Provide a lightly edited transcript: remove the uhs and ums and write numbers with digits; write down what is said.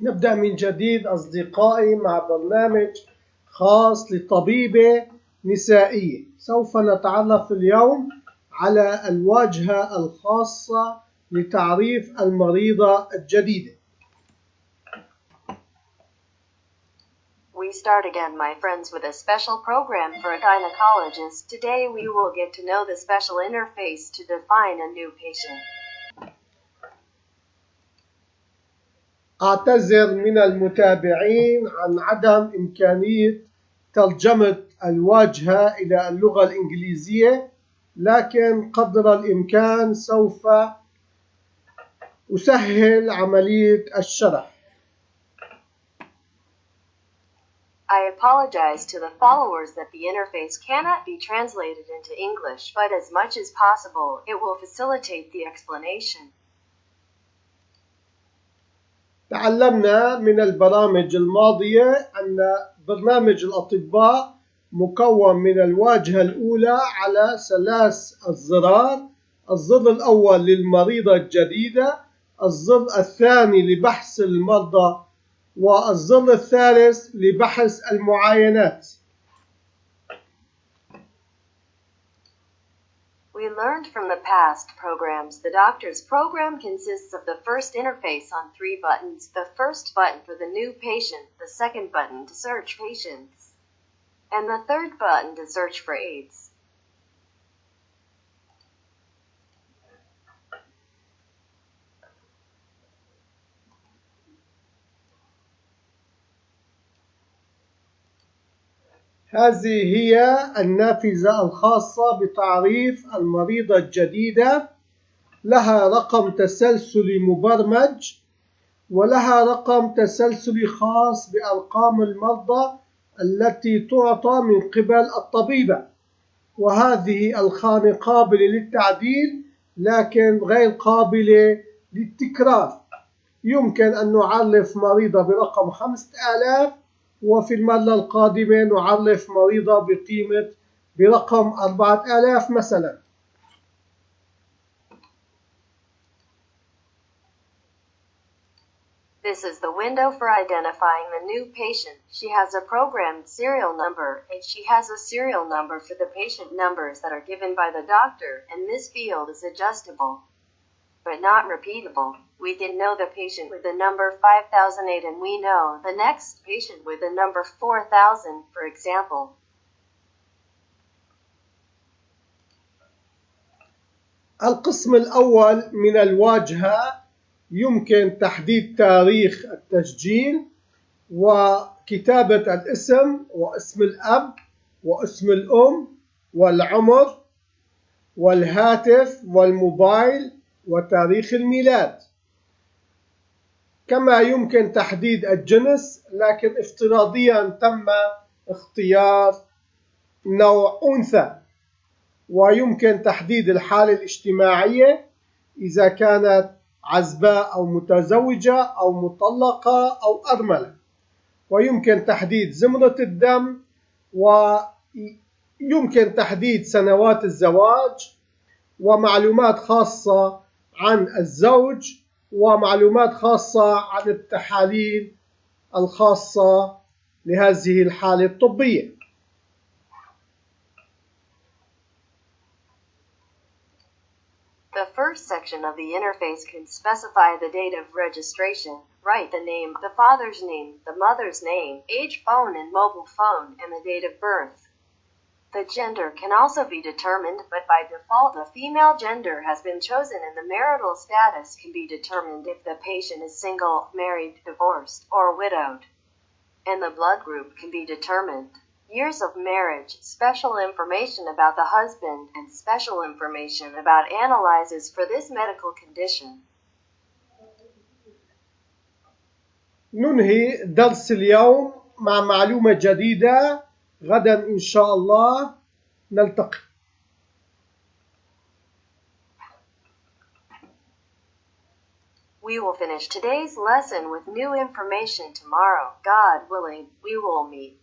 نبدأ من جديد أصدقائي مع برنامج خاص لطبيبة نسائية. سوف نتعرف اليوم على الواجهة الخاصة لتعريف المريضة الجديدة. We start again, my friends, with a special program for a gynecologist. Today we will get to know the special interface to define a new patient. أعتذر من المتابعين عن عدم إمكانية ترجمة الواجهة إلى اللغة الإنجليزية، لكن قدر الإمكان سوف أسهل عملية الشرح. I apologize to the followers that the interface cannot be translated into English, but as much as possible, it will facilitate the explanation. تعلمنا من البرامج الماضية أن برنامج الأطباء مكون من الواجهة الأولى على 3 أزرار: الزر الأول للمريضة الجديدة، الزر الثاني لبحث المرضى، والزر الثالث لبحث المعاينات. We learned from the past programs the doctor's program consists of the first interface on 3 buttons: the first button for the new patient, the second button to search patients, and the third button to search for aids. هذه هي النافذة الخاصة بتعريف المريضة الجديدة. لها رقم تسلسلي مبرمج، ولها رقم تسلسلي خاص بأرقام المرضى التي تعطى من قبل الطبيبة، وهذه الخانة قابلة للتعديل لكن غير قابلة للتكرار. يمكن أن نعرف مريضة برقم 5000 وفي المرة القادمة نعرف مريضة برقم 4000 مثلا. This is the window for identifying the new patient. She has a programmed serial number, and she has a serial number for the patient numbers that are given by the doctor, and this field is adjustable, but not repeatable. We can know the patient with the number 5008 and we know the next patient with the number 4000, for example. القسم الأول من الواجهة يمكن تحديد تاريخ التسجيل وكتابة الاسم واسم الأب واسم الأم والعمر والهاتف والموبايل وتاريخ الميلاد. كما يمكن تحديد الجنس، لكن افتراضيا تم اختيار نوع أنثى. ويمكن تحديد الحالة الاجتماعية إذا كانت عزباء أو متزوجة أو مطلقة أو أرملة. ويمكن تحديد زمرة الدم، ويمكن تحديد سنوات الزواج، ومعلومات خاصة عن الزوج، ومعلومات خاصة عن التحاليل الخاصة لهذه الحالة الطبية. The first section of the interface can specify the date of registration, write the name, the father's name, the mother's name, age, phone and mobile phone, and the date of birth. The gender can also be determined, but by default a female gender has been chosen, and the marital status can be determined if the patient is single, married, divorced, or widowed. And the blood group can be determined. Years of marriage, special information about the husband, and special information about analyses for this medical condition. ننهي درس اليوم مع معلومة جديدة. غدا إن شاء الله نلتقي. We will finish today's lesson with new information tomorrow. God willing, we will meet.